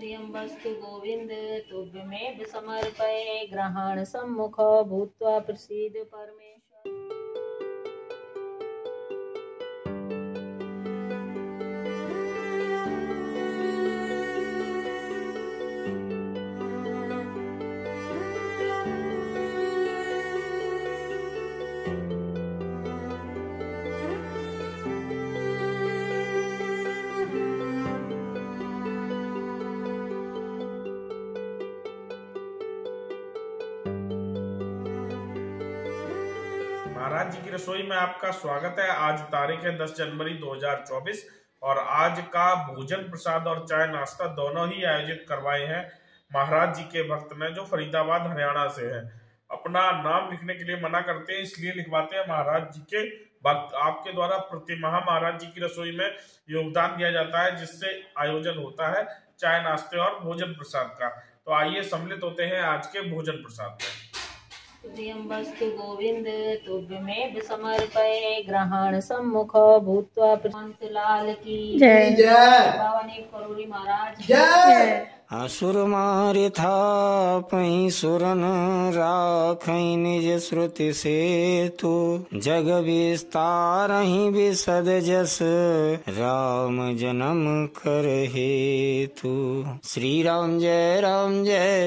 प्रियंबस्तु गोविंद तुभ्यमेव समर्पये ग्रहण सम्मुख भूत्वा प्रसीद परमेश्वर। महाराज जी की रसोई में आपका स्वागत है। आज तारीख है 10 जनवरी 2024 और आज का भोजन प्रसाद और चाय नाश्ता दोनों ही आयोजित करवाए हैं महाराज जी के भक्त ने, जो फरीदाबाद हरियाणा से है। अपना नाम लिखने के लिए मना करते हैं, इसलिए लिखवाते हैं महाराज जी के भक्त। आपके द्वारा प्रति माह महाराज जी की रसोई में योगदान दिया जाता है, जिससे आयोजन होता है चाय नाश्ते और भोजन प्रसाद का। तो आइए सम्मिलित होते हैं आज के भोजन प्रसाद में। प्रियंबस्तु गोविंद तुभ्यमेव समर्पये ग्रहण सम्मुख भूत्वा प्रशांत लाल की जय जय। बाबा ने करोड़ी महाराज जय। असुर मारि थापहि सुरन राखहि निज श्रुति सेतु जग विस्तारहि विशद जस राम जन्म कर हेतु। श्री राम जय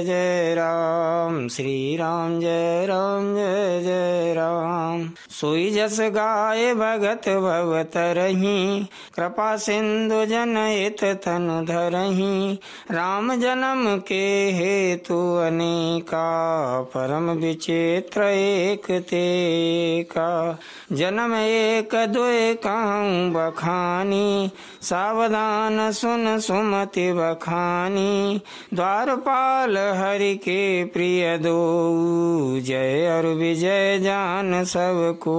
जय राम, श्री राम जय जय राम। सोई जस गाय भगत भवतरहि कृपा सिंधु जनहित तनु धरहि। राम जन्म के हेतु अनेका परम विचित्र एक तेका। जन्म एक दुय कहूँ बखानी सावधान सुन सुमति बखानी। द्वारपाल हरि के प्रिय दो जय और विजय जान सबको।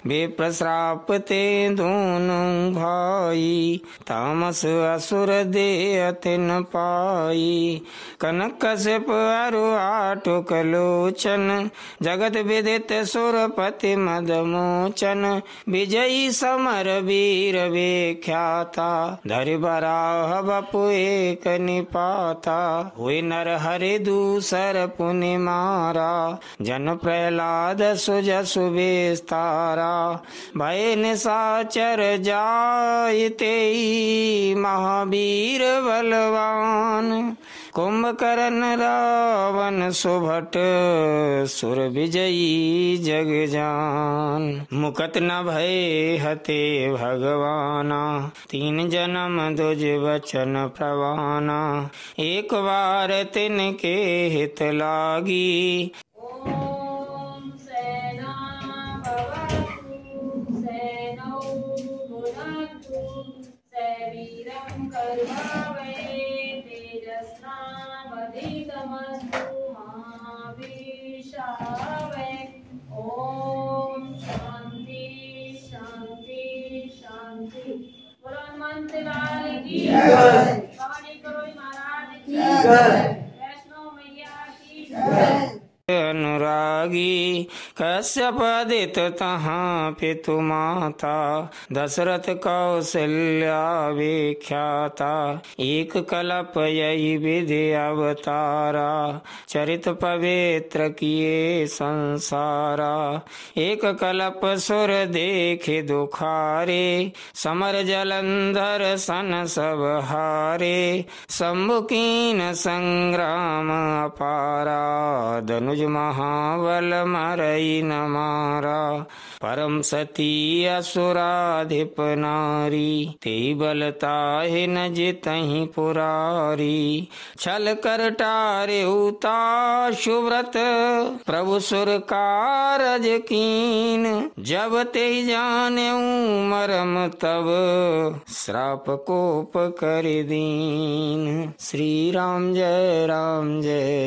बेप्रश्राप ते दोनों भाई तामस असुर दे अतिन पाई। कनक कश्यप अरु आटुक लोचन जगत विदित सुरपति मदमोचन। विजयी समर वीर विख्याता धरि बराह बपु एक निपाता। हुए नर हरि दूसर पुनि मारा जन प्रहलाद सुजसु विस्तारा। भय निशाचर जायते महावीर बलवान। कुंभकर्ण रावण सुभट सुर विजयी जग जान। मुकत न भय हते भगवाना तीन जन्म दुज वचन प्रवाना। एक बार तिनके हित लागी ओम सेना भवतु सेनौ भुनक्तु सवीरं कर्मवे तेजस्नावधितमस्तु मा विद्विषावै। ओम शांति शांति शांति। बोलो हनुमंत लाल की जय। भवानी करोड़ी महाराज की जय। वैष्णो मैया की जय। अनुरागी कश्यप आदित तहाँ पितु माता दशरथ कौशल्या विख्याता। एक कल्प यही विधि अवतारा चरित पवित्र किए संसारा। एक कल्प सुर देखे दुखारे समर जलंधर सन सब हारे। शंभुकीन संग्राम अपारा धनुज महाबल मरई न मारा। परम सती असुराधिप नारी ते बलताहि न जितहि पुरारी। छल कर टारे उता शुव्रत प्रभु सुर कारज कीन। जब ते जाने मरम तब श्राप कोप कर दीन। श्री राम जय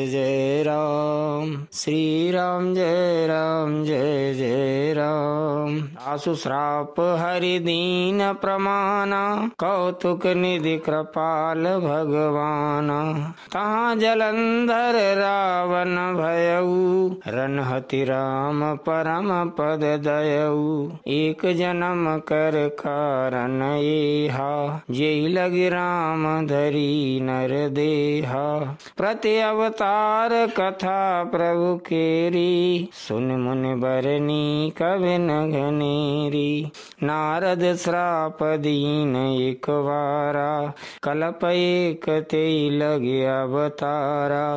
जय राम, श्री राम जय जय राम। तासु श्राप हरि दीन प्रमाना, कौतुक निधि कृपाल भगवान। तहाँ जलंधर रावण भयऊ, रनहति राम परम पद दयऊ। एक जन्म कर कारण एहा, जेहि लगी राम धरी नर देहा। प्रति अवतार कथा प्रभु केरी, सुन मुनि बरनी कवि न घनेरी। नारद श्राप दीन एक बारा, कल्प एक तेई लगे अवतारा।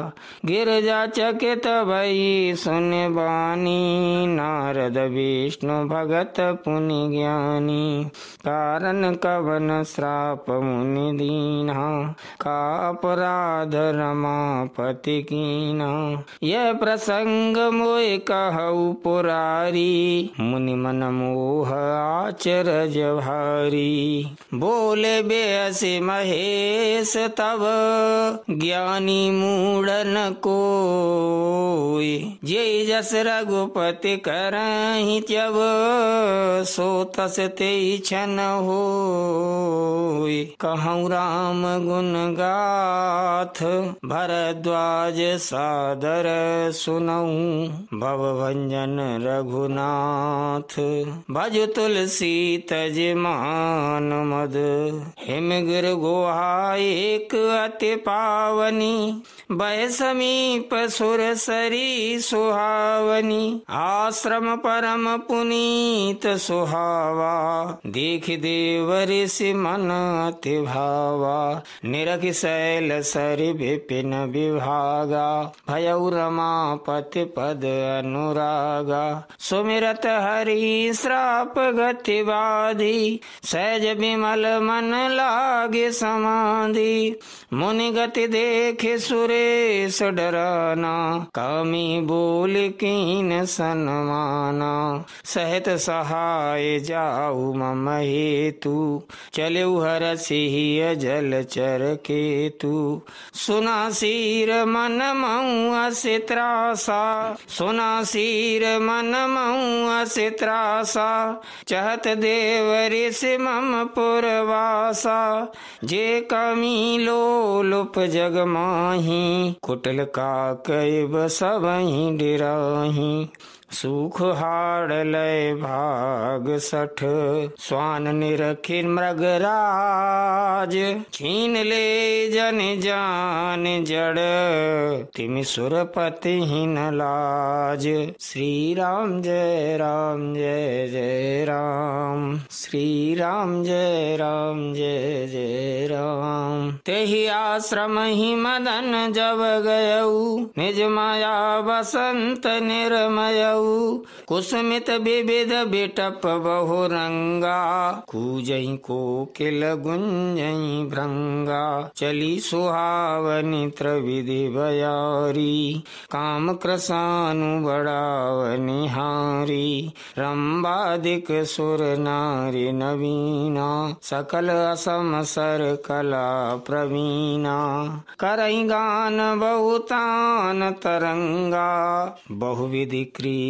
गिरजा चकित भई सुन बानी, नारद विष्णु भगत पुनि ज्ञानी। कारण कवन श्राप मुनि दीना, का अपराध रमापति कीना। यह प्रसंग मोय कहु पुरारी, मुनि मन मोह आचरज भारी। बोले बेअसि महेश तब, ज्ञानी मूढ़न कोय। जे जस रघुपति करहि त्यब, सो तस तेई छन होय। कहूँ राम गुण गाथ, भरद्वाज सादर सुनऊँ। भव भंजन रघुनाथ, भज तुलसी तज मान मद। हिम गिर गुहा एक अति पावनी, भय समीप सुर सरी सुहावनी। आश्रम परम पुनीत सुहावा, देख देव ऋषि मन अति भावा। निरख शैल सरि विपिन विभागा, भयउ रमापति पद अनुरागा। सुमिरत हरि श्राप गति बाधी, सहज विमल मन लागे समाधि। मुनि गति देखे सुरेश डराना, कामी बोल कीन सन्माना। सहित सहाय जाऊ मम हेतु, चलेउ हरषि जलचर केतु। सुना सिर मन मऊ असि त्रासा, सुना सिर मन मऊ असि त्रासा। चहत देव ऋषि मम पुरवासा, जे कमी लोलुप जग माही। कुटिल काकैब सबहि डिराही, सुख हाड़ लय भाग सठ। स्वान निरखिर मृगराज, छीन ले जन जान जड़। तिमि सुरपति हिन लाज, श्री राम जय राम जय जय राम। श्री राम जय राम जय जय राम। तेहि आश्रम ही मदन जब गयऊ, निज माया बसंत निर्मयऊ। कुसुमित विविध बिटप बहुरंगा, कूजई कोकिल गुंजई भृंगा। चली सुहावनी त्रिविधि बयारी, काम कृसानु बढ़ावनि हारी। रंबादिक सुर नारी नवीना, सकल असम सर कला प्रवीणा। करई गान बहुतान तरंगा, बहुविधि क्रीडई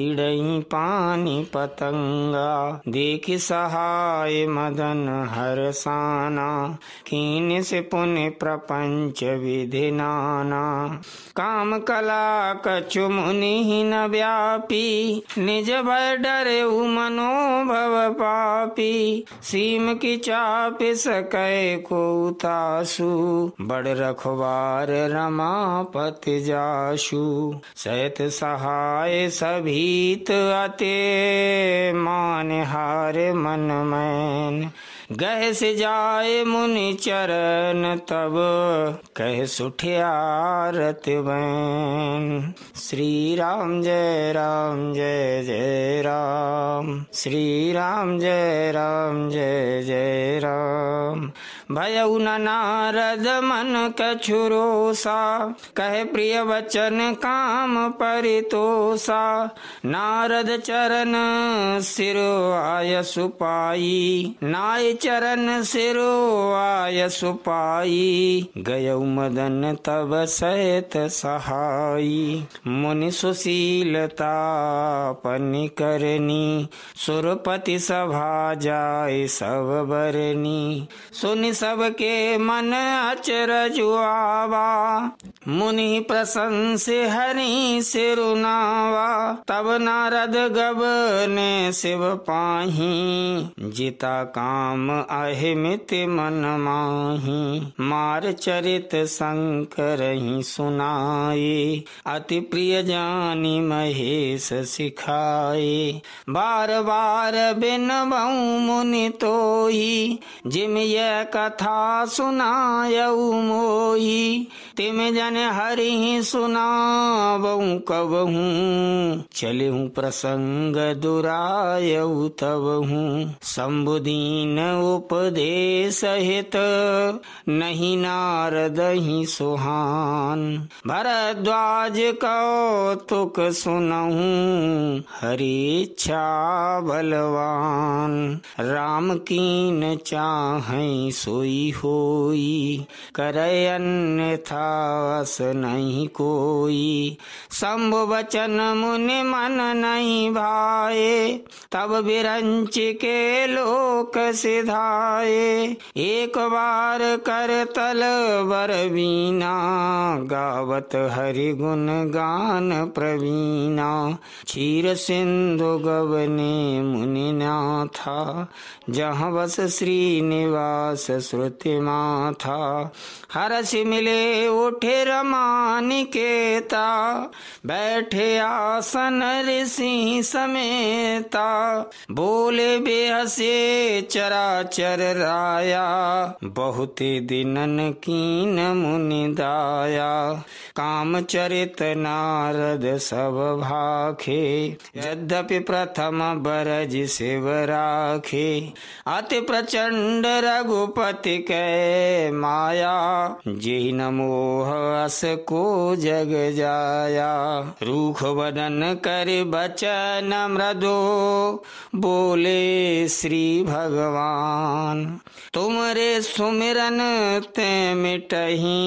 पानी पतंगा। देखि सहाय मदन हरसाना, कीन से पुण्य प्रपंच विधि नाना। काम कला कछु मुनि न व्यापी, निज भय डरे मनोभव पापी। सीम की चाप सकै को तासु, बड़ रखवार रमापति जासु। सहित सहाय सभीत अते, मान हारे मन मैन। गह से जाए मुनि चरण तब, कह सुठियारत बैन। श्री राम जय जय राम। श्री राम जय जय राम। भयउ न नारद मन कछुरोसा, कहे प्रिय वचन काम परितोषा। नारद चरण सिरो आयसु पाई, नाय चरण सिरो आयसु पाई, गयौ मदन तब सहित सहाई। मुनि सुशीलता पनि करनी, सुरपति सभा जाय सब बरनी। सुनि सबके मन अचरज आवा, मुनि प्रशंसे हरि सिरुनावा। तब नारद गबने शिव पाही, जिता काम अहिमित मन माही। मार चरित शंकर ही सुनाए, अति प्रिय जानी महेश सिखाए। बार बार बिनबऊ मुनि तोही, जिम यह कथा सुनायऊ मोही। तिम जन हरि सुनावऊ कबहूँ, चलहूँ प्रसंग दुरायऊ तबहूँ। शंभुदीन उपदेश हित, नहीं नारद ही सुहान। भरद्वाज कौतुक सुनहूँ, हरि इच्छा बलवान। राम कीन चाहै सोई होई, करे अन्यथा वस नहीं कोई। शंभु वचन मुनि मन नहीं भाए, तब विरंच के लोक सिधाए। एक बार कर तल बर वीणा, गावत हरि गुण गान प्रवीणा। क्षीर सिंधु गवने मुनि नाथा, जहाँ बस श्रीनिवास श्रुति माथा। हरष मिले उठे रमानिकेता, बैठे आसन ऋषि समेता। बोले बेहसे चराचर राया, बहुत दिनन कीन मुनि दाया। काम चरित नारद सब भाखे, यद्यपि प्रथम बरज शिव राखे। अति प्रचंड रघुपति कै माया, जेहि न मोह अस को जग जाया। रूख वदन कर बचन मृदु, बोले श्री भगवान। तुमरे सुमिरन ते मिटहि,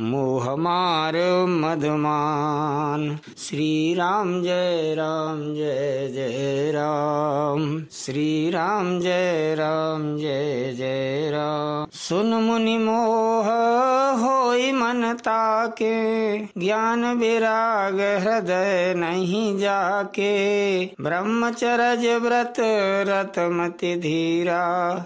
मोह मार मदमान। श्री राम जय राम जय जय राम, श्री राम जय राम जय जय राम। सुन मुनि मोह होई मन ताके, ज्ञान विराग हृदय नहीं जाके। ब्रह्मचर्य व्रत रतमति धीरा,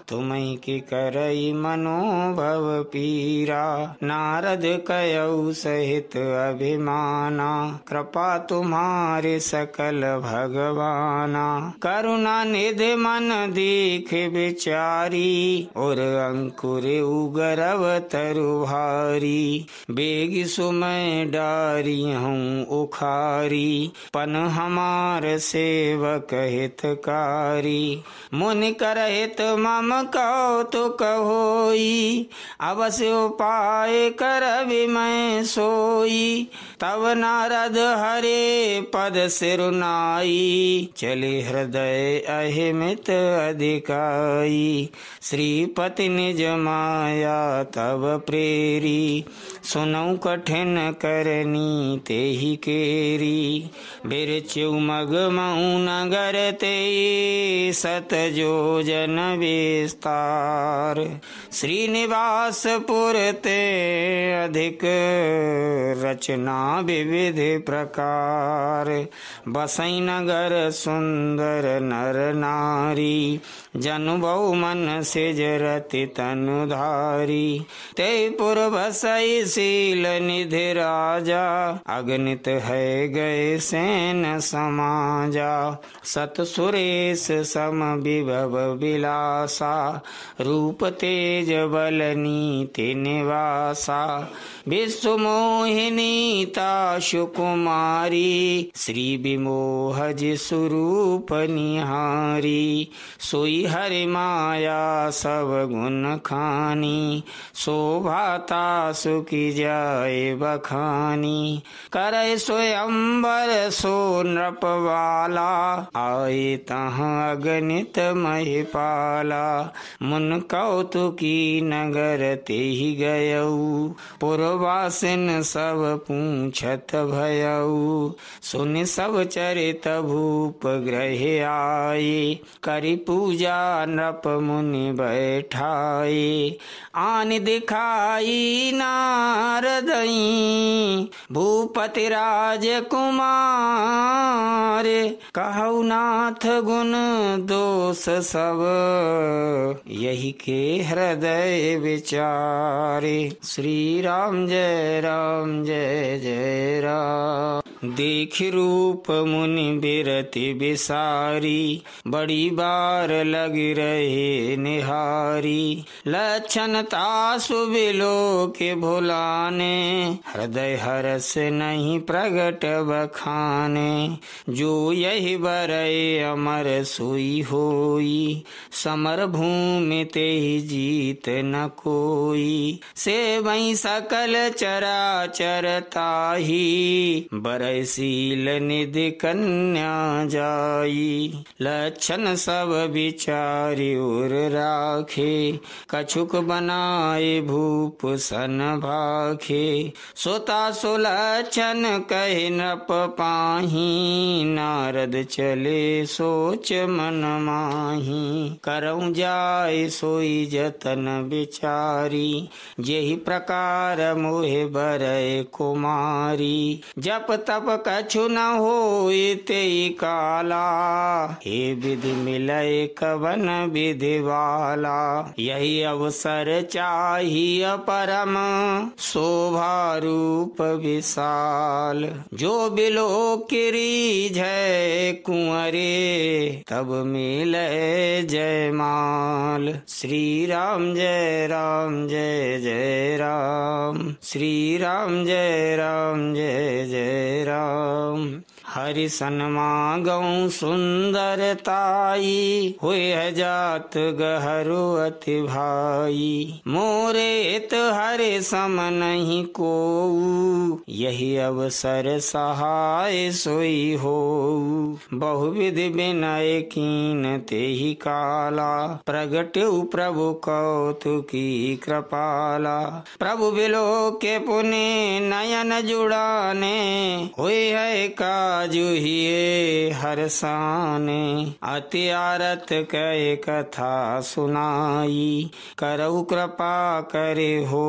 तुम्हीं की करई मनोभव पीरा। नारद कयऊ सहित अभिमाना, कृपा तुम्हारे सकल भगवाना। करुणा निधि मन दीख विचारी, और अंकुर उगरव तरु भारी। बेग सुमय डारी हूँ उखारी, पन हमार सेवक हितकारी। मुनि करहित मम कौतुक होई, अवश्य उपाय करबि मैं सोई। तब नारद हरे पद सिरुनाई, चले हृदय अहिमित अधिकाई। श्रीपति निज माया तब प्रेरी, सुनौ कठिन करनी तेहि केरी। बिरचु मग मऊ नगर ते, सत जोजन विस्तार। श्रीनिवासपुर ते अधिक, रचना विविध प्रकार। बसई नगर सुंदर नर नारी, जनु बहु मन सिजरति तनुधारी। ते पुर बसई शील निधि राजा, अगणित है गए सेन समाजा। सत सुरेश सम विभव विलासा, रूप तेज बल नीति निवासा। विश्व मोहिनीता सुकुमारी श्री विमोहज स्वरूप निहारी सोई हरि माया सब गुण खानी शोभाता सुखी जाए बखानी करे स्वयंवर सो नृपवाला आए तहाँ अगणित महिपाला मुन कौतुकी नगर ते ही गयऊ पुरवासिन सब पूछत भयऊ सुन सब चरित भूप ग्रह आए करि पूजा नृप मुनि बैठाए आन दिखाई नारदई भूपति राजकुमार कहु नाथ गुण दोष सब यही के हृदय विचारे। श्री राम जय राम जय जय राम। देख रूप मुनि बिरति बिसारी बड़ी बार लग रहे निहारी लक्षण तासु बिलो के भुलाने हृदय हरस नहीं प्रगट बखाने जो यही बरय अमर सोई होई समर भूमि ते ही जीत न कोई से वही सकल चराचर ताही बरसील निधि कन्या जाई लक्षण सब विचारी उर राखे कछुक बनाए भूप सन भाखे सोता सुलक्षण कहे नृप पाही नारद चले सोच मन माही करऊं जाय सोई जतन विचारी जेहि प्रकार मोहे बरय कुमारी जप तप कछु न होई तेई काला हे विधि मिलय कवन विधि वाला यही अवसर चाहिए परम शोभा रूप विशाल जो बिलो किरी जय कुंवरे तब मिले जयमाल। श्री राम जय राम जय जय राम। श्री राम जय राम जय जय राम। हरि सन्मागौ सुंदरताई हुए जात गहरु अति भाई मोरेत हरि सम नहीं को यही अवसर सहाय सोई हो बहुविधि विनय कीन ते ही काला प्रगट्यु प्रभु कौतुकी कृपाला प्रभु बिलो के पुण्य नयन जुड़ाने हुए है काजुहिए हरसाने अति आरत कहे कथा सुनाई करऊ कृपा करे हो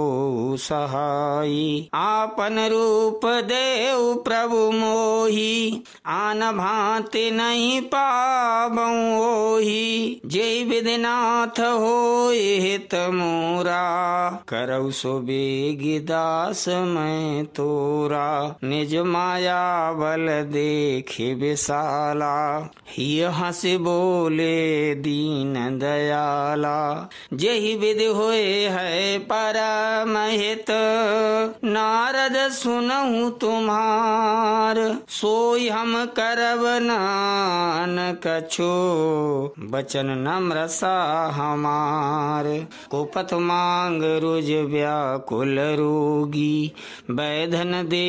सहाई आपन रूप देव प्रभु मोही आन भांति नहीं पाबऊ ओही जय विधिनाथ होय हित मोरा करऊ सुबेगी दास मैं तोरा निज माया बल देखे विशाला हिय हंसी बोले दीन दयाला जही विधि होए है परम हित नारद सुनहु तुम्हार सोई हम करब नान कछो बचन नम्र सा हमार कुपथ मांग रुज व्याकुल रोगी बैधन दे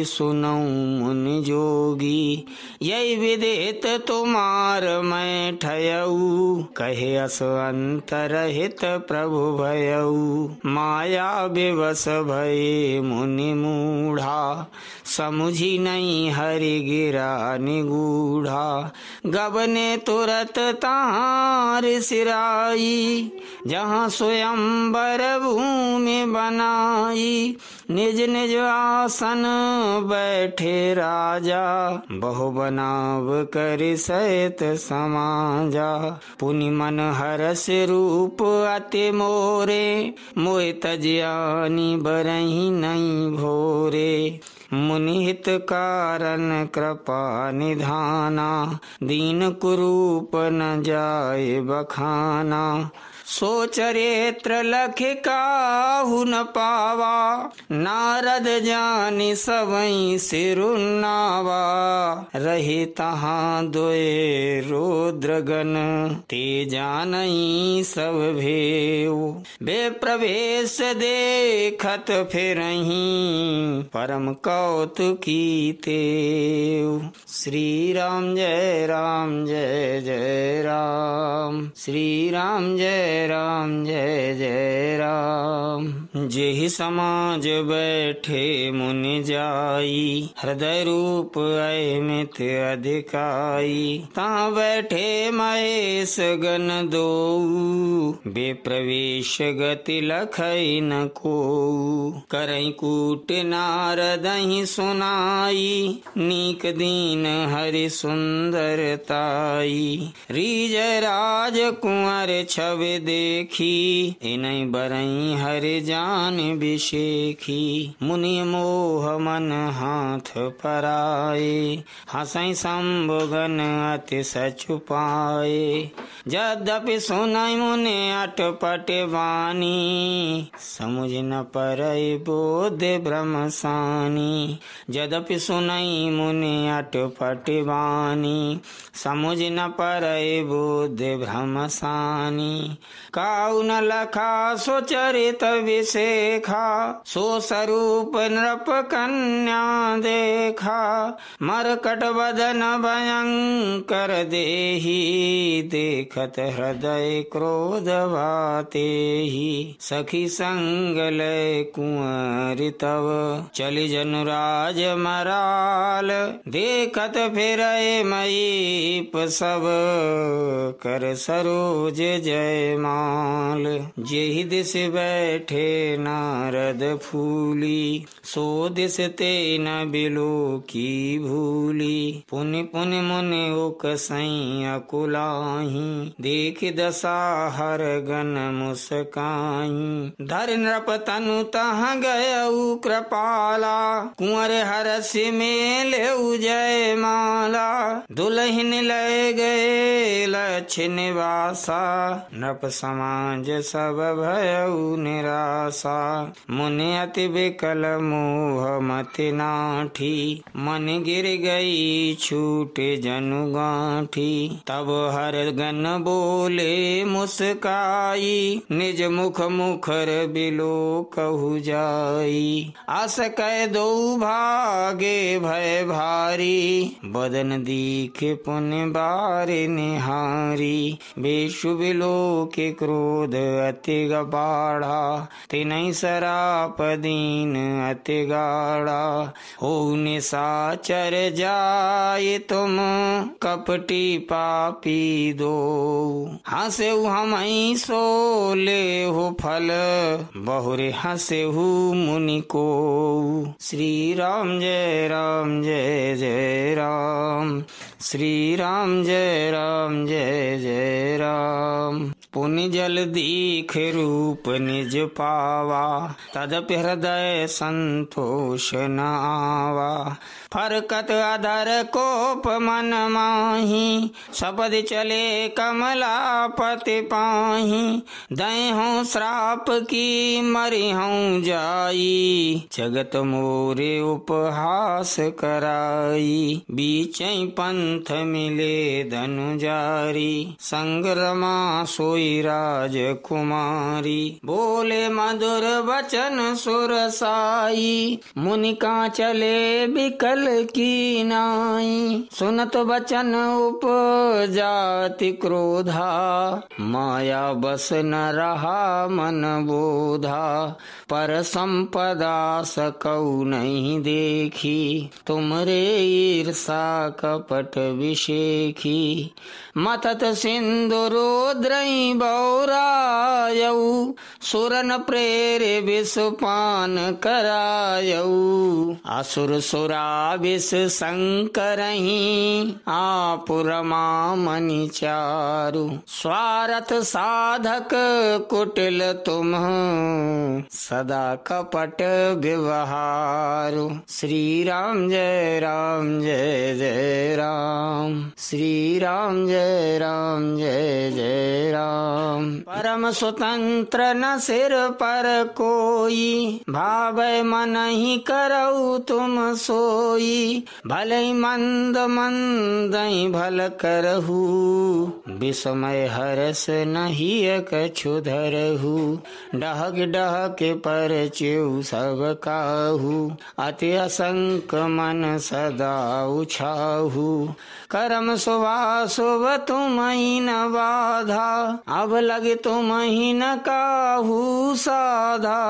सुनऊ मुनि जोगी यही विदित तुम्हार मैं ठयऊ कहे अस अंतरहित प्रभु भयऊ माया विवश भये मुनि मूढ़ा समुझी नहीं हरि गिरा निगूढ़ा गबने तुरत तार सिराई जहाँ स्वयंवर भूमि बनाई निज निज आसन बैठे राजा बहु बनाव कर सहित समाजा पुनि मन हरस रूप अति मोरे मोहि तजियानी बरही नहीं भोरे मुनि हित कारण कृपा निधाना दीन कुरूप न जाए बखाना सो चरित्र लख काहू न पावा, नारद जानि सबई सिरुन्नावा। रहे तहाँ दोए रुद्रगण, ते जानई सब भेव। बे प्रवेश देखत फिरहीं, परम कौतुकी तेव। श्री राम जय जय राम, श्री राम जय जय राम। जेहि समाज बैठे मुनि जाई, हृदय रूप अमित अधिकाई। ता बैठे महेश गण दोऊ, बे प्रवेश गति लखई न कोऊ। करई कूट नारदहि सुनाई, नीक दीन हरि सुंदरताई। रीज राज कुंवर छवि देखी, इनई बरई हरि जान बिशेखी। मुनि मोह मन हाथ पराए, हंसई शंभुगन अति सचुपाए। यद्यपि सुनई मुनि अटपट वाणी, समुझ न परई बोध ब्रह्म सानी। यद्यपि सुनई मुनि अटपट वाणी, समुझ न परई बोध ब्रह्म सानी। काऊ न लखा सो चरित विशेखा, सो स्वरूप नृप कन्या देखा। मरकट बदन भयंकर देही, देखत हृदय क्रोध वातेहि। सखी संग लय कुंवर तव, चलि जनुराज मराल। देखत फिरय मयीप सब, कर सरोज जयमाल। जेहि दिस बैठे नारद फूली, सो दिस ते न बिलो की भूली। पुनि पुनि मुनि उकसई अकुलाही, देख दशा हर गण मुस्काई। धर नृप तनु तहाँ गयऊ कृपाला, कुंवर हरसि मेलेऊ जयमाला। दुल्हन लय गए लक्ष्य निवासा, नृप समाज सब भयऊ निराशा। मुनि अति विकल मोह मति नाठी, मन गिर गई छूटे जनु गांठी। तब हर गण बोले मुस्काई, निज मुख मुखर बिलो कहु जाई। आस कै दो भागे भय भारी, बदन दीखे पुण्य बारे निहारी। बेशु बिलो के क्रोध अति गबाढ़ा, तिनहि सराप दीन अति गाढ़ा। हो निशाचर जाय तुम, कपटी पापी दो। हंसेहु हमहि सो लेहु फल, बहुरे हंसेहु मुनि को। श्री राम जय जय राम, श्री राम जय जय राम। पुनि जल दीख रूप निज पावा, तदपि हृदय संतोष न आवा। फरकत अधर कोप मन माही, शपथ चले कमलापति पाही। दयहूँ श्राप की मरिहूँ जाई, जगत मोरे उपहास कराई। बीचै पंथ मिले धनुजारी, संग्रमा सोई राजकुमारी। बोले मधुर वचन सुरसाई, मुनि का चले बिकल की नाई। सुनत वचन उपजाति क्रोधा, माया बस न रहा मन बोधा। पर संपदा सकौ नहीं देखी, तुमरे ईर्षा कपट विशेखी। मथत सिंधु रुद्रई बौरायऊ, सुरन प्रेरे विषपान करायऊ। असुर सुरा विष संकरही, आप रमा मनि चारु। स्वार्थ साधक कुटिल तुम, सदा कपट व्यवहारु। श्री राम जय जय राम, श्री राम जय जय राम। परम स्वतंत्र न सिर पर कोई, भावै मन ही करऊ तुम सोई। भले मंद मंद भल करहु, विस्मय हरस नहीं कछु धरहु। डहक डहक पर च्यू सब काहू, अति असंक मन सदा उछाहू। करम शुभा शुभ तुम ही न बाधा, अब लगे तुम ही न काहू साधा।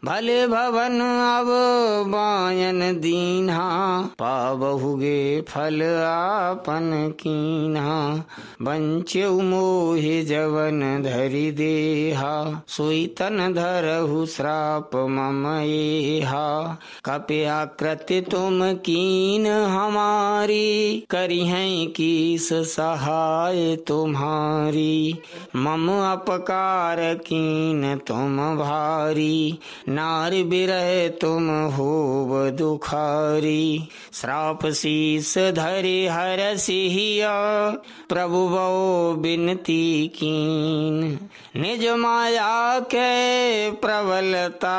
भले भवन अब बायन दीन्हा, पाबहुगे फल आपन कीन्हा। बंच्यु मोहि जवन धरि देहा, सोई तन धरहु श्राप मम एहा। कपिया कृत्य तुम कीन हमारी, करी हैं कीस सहाय तुम्हारी। मम अपकार कीन तुम भारी, नारी बिरह तुम होव दुखारी। श्राप शीस धरि हर सिहिया, प्रभु बो बिनती कीन। निज माया के प्रबलता,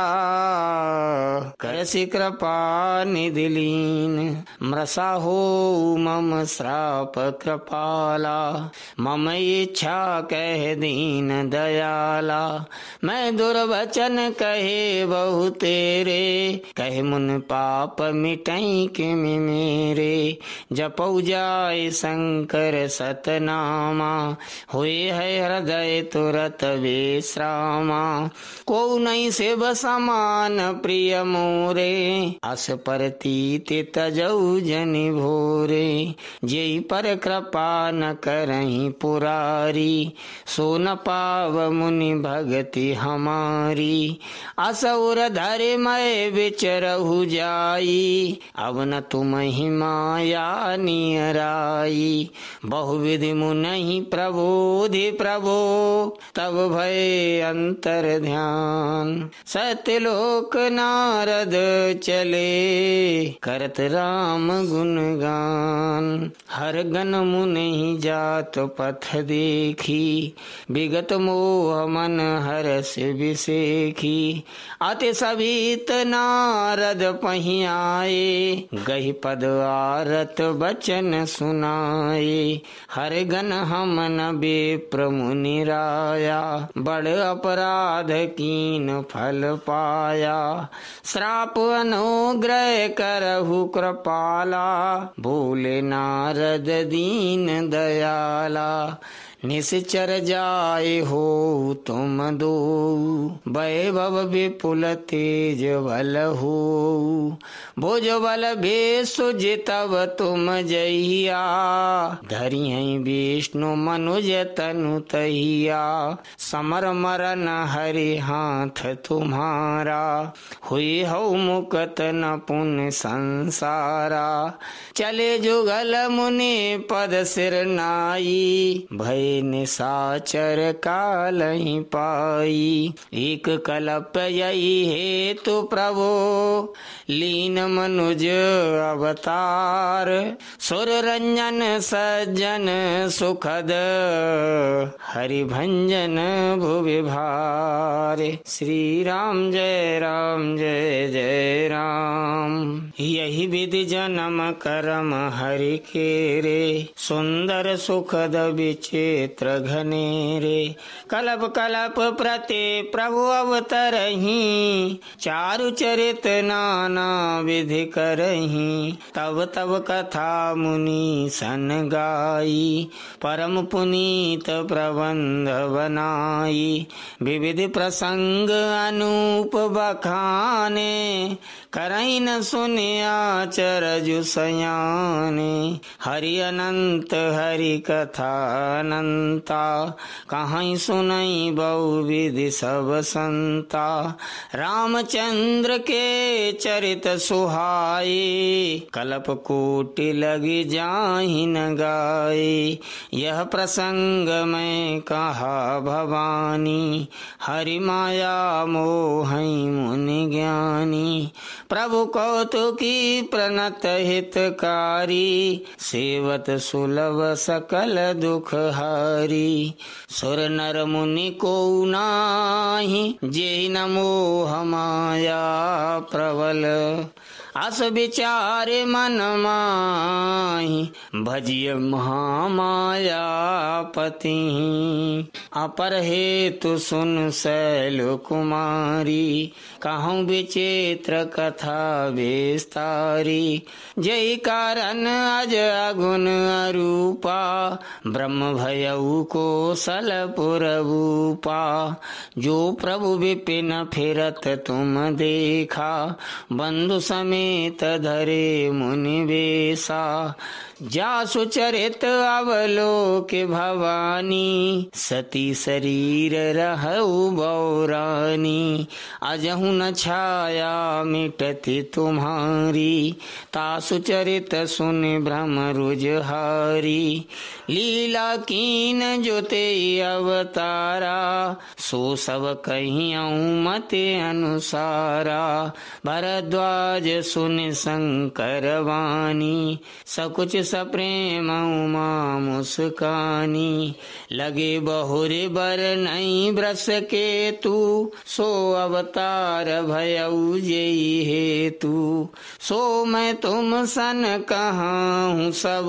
करसि कृपा निधि लीन। मृषा हो मम श्राप कृपाला, मम इच्छा कह दीन दयाला। मैं दुर्वचन कहे बहु तेरे, कहे मुन पाप मिटई किमि मेरे। जपौ जाय शंकर सतनामा, हुए है हृदय तुरत विश्रामा। को नहीं सेव समान प्रिय मोरे, अस परतीत तजौ जनि भोरे। जेहि पर कृपा न करहि पुरारी, सो न पाव मुनि भगति हमारी। असुर धरे मैं विचरहु जाई, अब न तुम ही माया नियराई। बहुविधि मुनि प्रबोधि प्रभो, तब भय अंतर ध्यान। सत्यलोक नारद चले, करत राम गुणगान। हर गन मुनि जात पथ देखी, विगत मोह मन हरस विसेखी। अति सभीत नारद पहि आए, गहि पद आरत बचन सुनाए। हर गन हम न विप्र मुनि राया, बड़ अपराध कीन फल पाया। श्राप अनुग्रह करहु कृपाला, बोले नारद दीन दयाला। निश्चर जाए हो तुम दो, वैभव विपुल तेज बल हो। भुज बल भेषु जितब तुम जहिया, धरि हैं विष्णु मनुज तनु तहिया। समर मरन हरि हाथ तुम्हारा, हुई हो मुकत न पुण्य संसारा। चले जुगल मुनि पद सिर नाई, भय निशाचर काल ही पाई। एक कल्प यही हेतु प्रभु, लीन मनुज अवतार। सुर रंजन सज्जन सुखद, हरि भंजन भुवि भार। श्री राम जय जय राम। यही विधि जन्म करम हरि केरे, सुंदर सुखद विचित्र घनेरे। कल्प कल्प प्रति प्रभु अवतरहि, चारु चरित नाना विधि करहि। तब तब कथा मुनि सन गाई, परम पुनीत प्रबंध बनाई। विविध प्रसंग अनूप बखाने, करई न सुनिया चरजु सयाने। हरि अनंत हरि कथा अनंता, कहीं सुनई बहुविधि सब संता। रामचंद्र के चरित सुहाए, कल्प कोटि लगी जाहि न गाए। यह प्रसंग मैं कहा भवानी, हरि माया मोहि मुनि ज्ञानी। प्रभु कौतुकी प्रणत हितकारी, सेवत सुलभ सकल दुख हारी। विचारी। सुर नर मुनि को नाही, जेहि न मोह माया प्रबल। अस विचारे मन माहि, भजिय महामाया पति। अपर हेतु सुन शैल कुमारी, कहूँ विचित्र कथा विस्तारी। जय कारण अज अगुन अरूपा, ब्रह्म भयउ कोसलपुर भूपा। जो प्रभु विपिन फिरत तुम देखा, बंधु समेत धरे मुनि बेसा। जासु चरित अवलोक भवानी, सती शरीर रहु बौरानी। अजहु न छाया मिटति तुम्हारी, तासु चरित सुन भ्रम रुजहारी। लीला कीन जो ते अवतारा, सो सब कहियऊँ मते अनुसारा। भरद्वाज सुन शंकर वाणी, सकुच सप्रेम उमा मुस्कानी। लगे बहुरे बर नहीं ब्रस के तू, सो अवतार भयउ जेहि हेतु। सो मैं तुम सन कहाँ हूँ सब,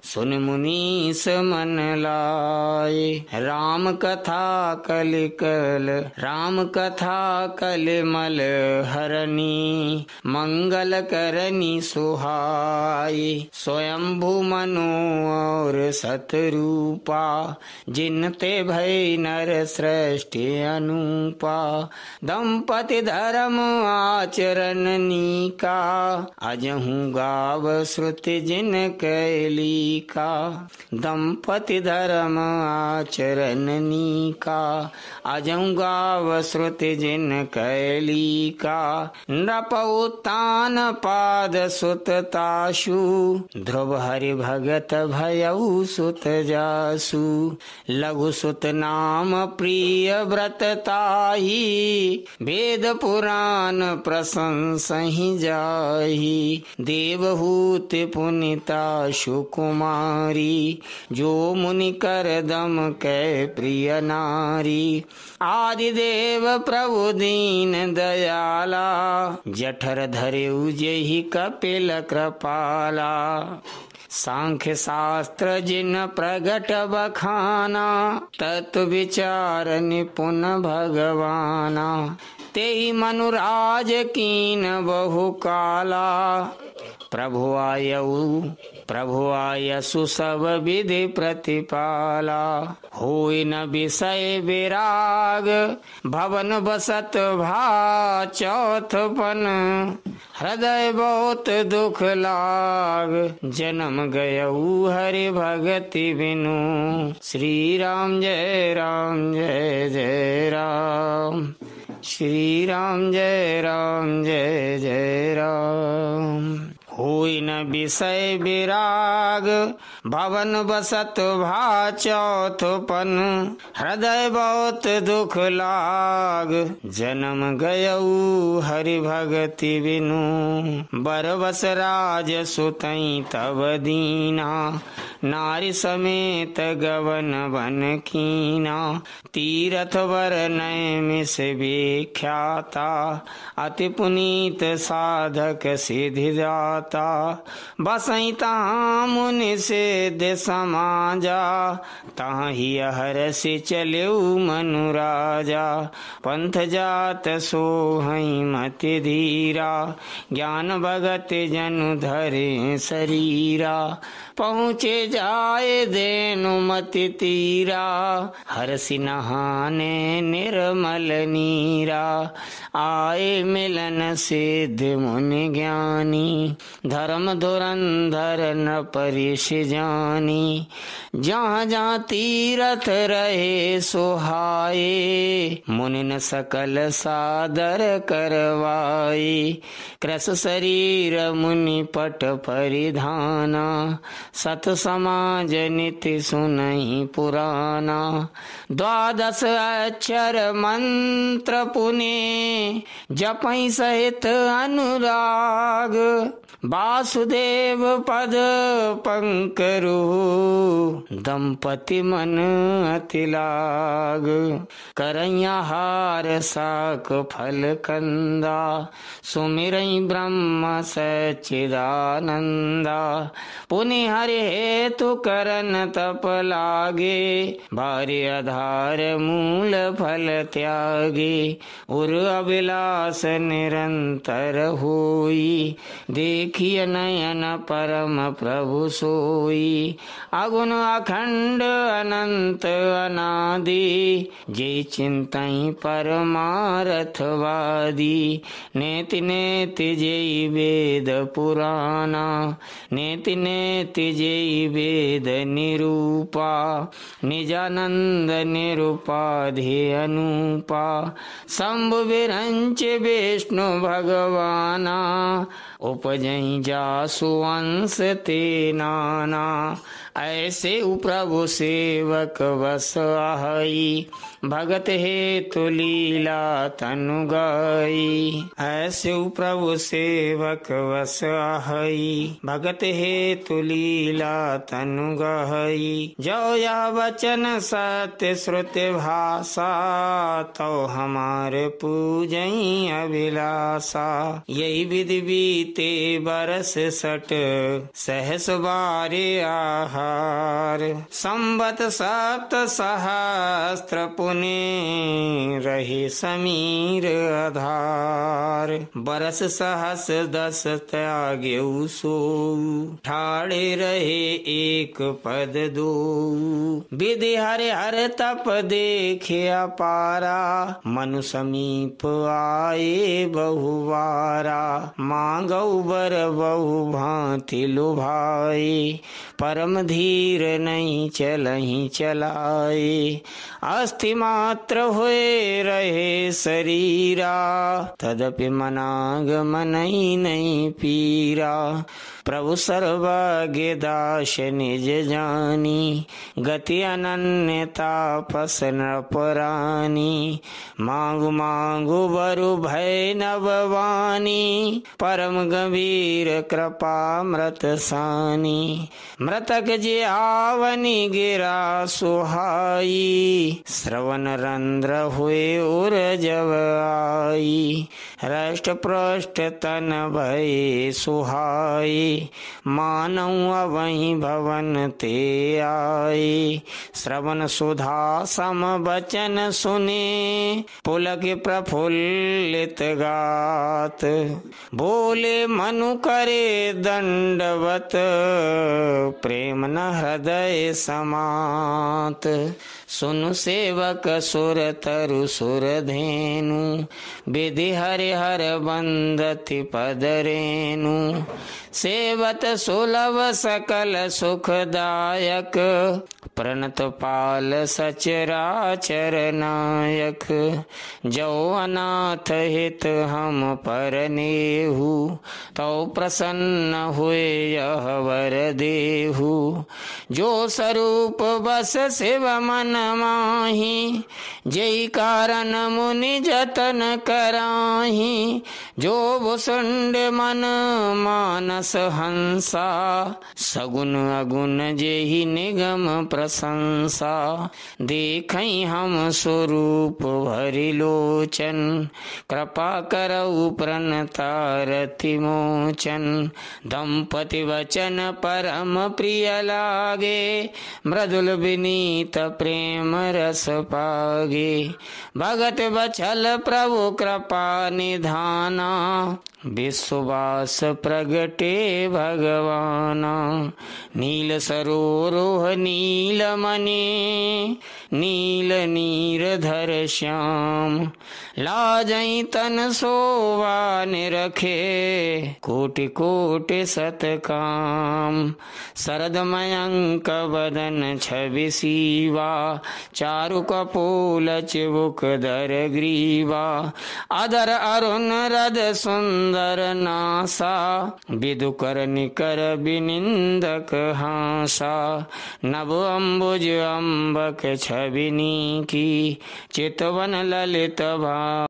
सुन मुनीस मन लाए। राम कथा कलिकल, राम कथा कलिमल हरनी। मंगल करनी सुहाई, स्वयंभू मनु और सतरूपा। जिनते भय नर सृष्टि अनुपा, दंपति धर्म आचरण नीका। अजहू गाव श्रुति जिन कैली का, दंपति धर्म आचरण नीका। अजहू गाव श्रुति जिन कैली का। नृप उत्तान पाद सुत ताशु, ध्रुव हरि भगत भयउ सुत जासु। लघु सुत नाम प्रिय व्रत ताही, वेद पुराण प्रशंसहि जाहि। देवहूत पुनिता सुकुमारी, जो मुनि कर दम कै प्रिय नारी। आदिदेव प्रभु दीन दयाला, जठर धरेउ जेहि कपिल कृपाला। सांख्य शास्त्र जिन प्रगट बखाना, तत्व विचार निपुण भगवाना। तेहि मनुराज कीन बहु काला, प्रभु आयसु सब विधि प्रतिपाला। होई न विषय विराग, भवन बसत भा चौथपन। हृदय बहुत दुख लाग, जन्म गयऊ हरि भगति बिनु। श्री राम जय राम जय जय राम, श्री राम जय जय राम। होई न विषय विराग, भवन बसत भा चौथपन। हृदय बहुत दुख लाग, जन्म गयऊ हरि भगति बिनु। बरबस राज सुतई तब दीना, नारी समेत गवन बन कीना। तीरथ वर नय मिस विख्याता, अति पुनीत साधक सिद्धि दाता। बसई तहाँ मुनि सिद्ध समाजा, तहाँ ही हरसि चलेउ मनु राजा। पंथ जात सोहई मति धीरा, ज्ञान भगत जनु धरे शरीरा। पहुँचे जाए देनु मति तीरा, हरसि नहाने निर्मल नीरा। आए मिलन सिद्ध मुनि ज्ञानी, धर्म धुरंधर न परिश जानी। जहाँ जहाँ तीरथ रहे सोहाए, मुनि न सकल सादर करवाए। कृस शरीर मुनि पट परिधाना, सत समाज निति सुनहि पुराना। 12 अक्षर मंत्र पुने, जपै सहित अनुराग। वासुदेव पद पंकरु, दंपति मन अति लाग। करैया हार साक फल कंदा, सुमिरई ब्रह्म सच्चिदानंदा। पुनि हरि हेतु करन तप लागे, भार्य आधार मूल फल त्यागे। उर अभिलाष निरंतर होई, देखिए नयन परम प्रभु सोई। अगुण अखंड अनंत अनादि, जे चिंतई परमार्थवादी। नेति नेति जेई वेद पुराना, नेति नेति जेई वेद निरूपा। निजानंद निरुपाधि अनुपा, शंभु विरंच विष्णु भगवाना। उपजई जासु अंश ते नाना, ऐसे प्रभु सेवक बस आहई। भगत हेतु लीला तनु गाई, ऐसे प्रभु सेवक बस आहई। भगत हेतु लीला तनु गाई। जो यह वचन सत्य श्रुति भाषा, तो हमारे पूजई अभिलाषा। यही विधि बीते बरस 60, सहस बारे आहार। संवत 7 सहस्त्र पुने, रहे समीर आधार। बरस सहस 10 त्याग्यु सो, ठाड़े रहे एक पद 2। विधि हरि हर तप देखे अपारा, मनु समीप आए बहुवारा। मांगौ बर बहु भांति लुभाए, परम धीर नहीं चलहि चलाए। अस्थि मात्र हुए रहे शरीरा, तदपि मनाग मनहि नहीं पीरा। प्रभु सर्वज्ञ दास निज जानी, गति अनन्यता पस नृपरानी। मांगु मांगु बरु भय नभवानी, परम गंभीर कृपा मृत सानी। मृतक जे आवनी गिरा सुहाई, श्रवण रंध्र हुए उर जब आई। रष्ट पृष्ठ तन भय सुहाई, मानव वही भवन ते आए। श्रवण सुधा सम बचन सुने, पुलक प्रफुल्लित गात। बोले मनु करे दंडवत, प्रेम न हृदय समात। सुनु सेवक सुर तरु सुर धेनु, विधि हरि हर बंदति पद रेनु। सेवत सुलभ सकल सुखदायक, प्रणत पाल सचराचर नायक। जो अनाथ हित हम पर नेहु, तो प्रसन्न हुए यह वर देहु। जो स्वरूप बस शिव मन माही, जय कारण मुनि जतन कराही। जो भुसुंड मन मानस हंसा, सगुन अगुण जेहि निगम प्रशंसा। देखई हम स्वरूप भरि लोचन, कृपा करऊ प्रणतारति मोचन। दंपति वचन परम प्रिय लागे, मृदुल विनीत प्रेम रस पागे। भगत बचल प्रभु कृपा निधाना, विश्वास प्रगटे भगवाना। नील सरोरोह नील मणि, नील नीरधर श्याम। लाजई तन सोवा निरखे कोटि कोटि सतकाम। शरद मयंक बदन छवि सीवा चारु कपोल चिबुक धर ग्रीवा। अधर अरुण रद सुंदर नासा विदुकर निकर बिनिंदक हासा। नभ अम्बुज अम्बक छबिनी की चितवन ललित भा।